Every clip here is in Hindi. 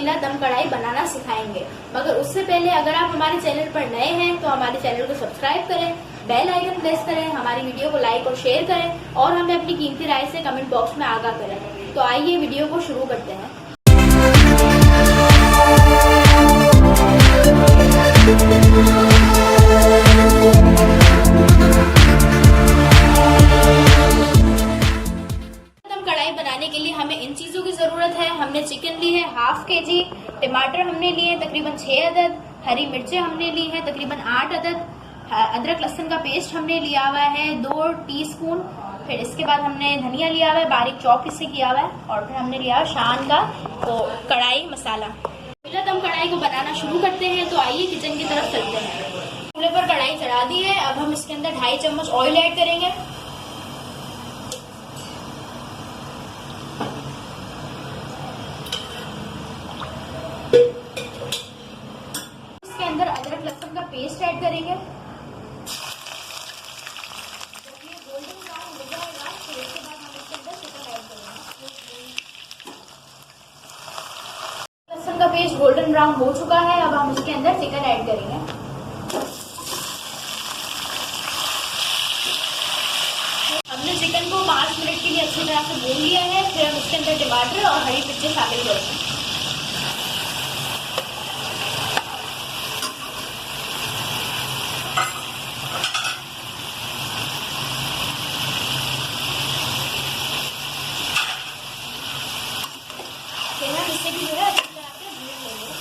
कोयला दम कढ़ाई बनाना सिखाएंगे। मगर उससे पहले अगर आप हमारे चैनल पर नए हैं तो हमारे चैनल को सब्सक्राइब करें, बेल आइकन प्रेस करें, हमारी वीडियो को लाइक और शेयर करें और हमें अपनी कीमती राय से कमेंट बॉक्स में आगाह करें। तो आइए वीडियो को शुरू करते हैं। बनाने के लिए हमें इन चीजों की जरूरत है। हमने चिकन ली है हाफ केजी, टमाटर हमने लिए तकरीबन 6 अदद, हरी मिर्चें हमने ली है तकरीबन 8 अदद, अदरक लहसुन का पेस्ट हमने लिया हुआ है 2 टीस्पून। फिर इसके बाद हमने धनिया लिया हुआ है बारीक चॉप इसे किया हुआ है, और फिर हमने लिया है शान का तो कढ़ाई मसाला। पहले तो हम कढ़ाई को बनाना शुरू करते हैं। तो आइए किचन की तरफ चलते हैं। चूल्हे पर कढ़ाई चढ़ा दी है। अब हम इसके अंदर 2.5 चम्मच ऑयल ऐड करेंगे। इसके अंदर अदरक लहसुन का पेस्ट ऐड करेंगे। जब ये गोल्डन ब्राउन हो जाएगा फिर इसके बाद हम इसके अंदर चिकन ऐड करेंगे। लहसुन का पेस्ट गोल्डन ब्राउन हो चुका है। अब हम इसके अंदर चिकन ऐड करेंगे। हमने चिकन को 5 मिनट के लिए अच्छी तरह से भून लिया है। फिर हम इसके अंदर टमाटर और हरी मिर्चें शामिल करेंगे। इसे भी जो है अच्छी तरह से भून लेंगे।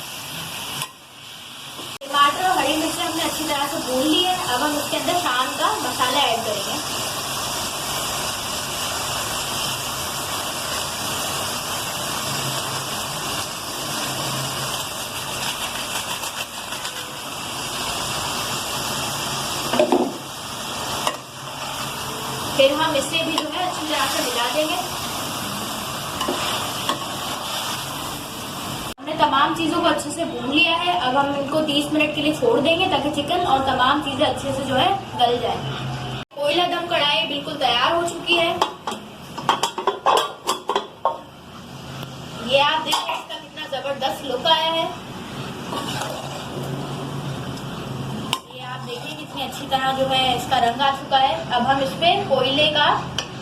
टमाटर और हरी मिर्चें हमने अच्छी तरह से भून ली है। अब हम इसके अंदर शान का मसाला ऐड करेंगे। फिर हम इसे भी जो है अच्छी तरह से मिला देंगे। तमाम चीजों को अच्छे से भून लिया है। अब हम इनको 30 मिनट के लिए छोड़ देंगे ताकि चिकन और तमाम चीजें अच्छे से जो है गल जाए। कोयला दम कढ़ाई बिल्कुल तैयार हो चुकी है। ये आप देखिए इसका कितना जबरदस्त लुक आया है। ये आप देखिए कितनी अच्छी तरह जो है इसका रंग आ चुका है। अब हम इस पे कोयले का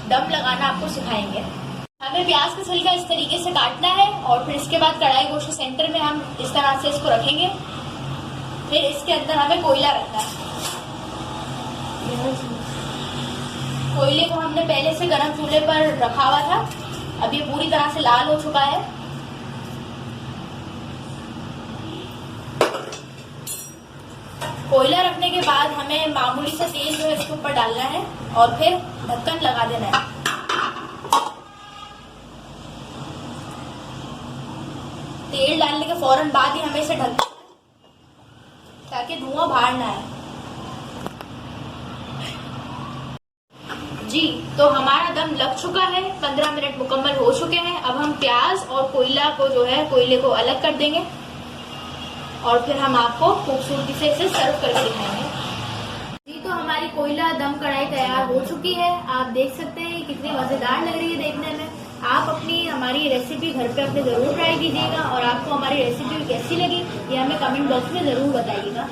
दम लगाना आपको सिखाएंगे। हमें प्याज का छिलका इस तरीके से काटना है और फिर इसके बाद कढ़ाई गोश्त सेंटर में हम इस तरह से इसको रखेंगे। फिर इसके अंदर हमें कोयला रखना है। कोयले को हमने पहले से गर्म चूल्हे पर रखा हुआ था। अब ये पूरी तरह से लाल हो चुका है। कोयला रखने के बाद हमें मामूली सा तेल जो है इसके ऊपर डालना है और फिर ढक्कन लगा देना है। तेल डालने के फौरन बाद ही हमें इसे ढकना है ताकि धुआं बाहर ना आए। जी तो हमारा दम लग चुका है। 15 मिनट मुकम्मल हो चुके हैं। अब हम प्याज और कोयला को जो है कोयले को अलग कर देंगे और फिर हम आपको खूबसूरती से इसे सर्व करके दिखाएंगे। जी तो हमारी कोयला दम कढ़ाई तैयार हो चुकी है। आप देख सकते हैं कितनी मजेदार लग रही है देखने में। आप अपनी हमारी रेसिपी घर पे अपने जरूर ट्राई कीजिएगा और आपको हमारी रेसिपी कैसी लगी ये हमें कमेंट बॉक्स में जरूर बताइएगा।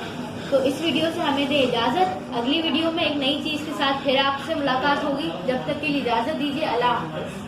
तो इस वीडियो से हमें दे इजाजत। अगली वीडियो में एक नई चीज के साथ फिर आपसे मुलाकात होगी। जब तक के लिए इजाजत दीजिए। अल्लाह हाफ़िज़।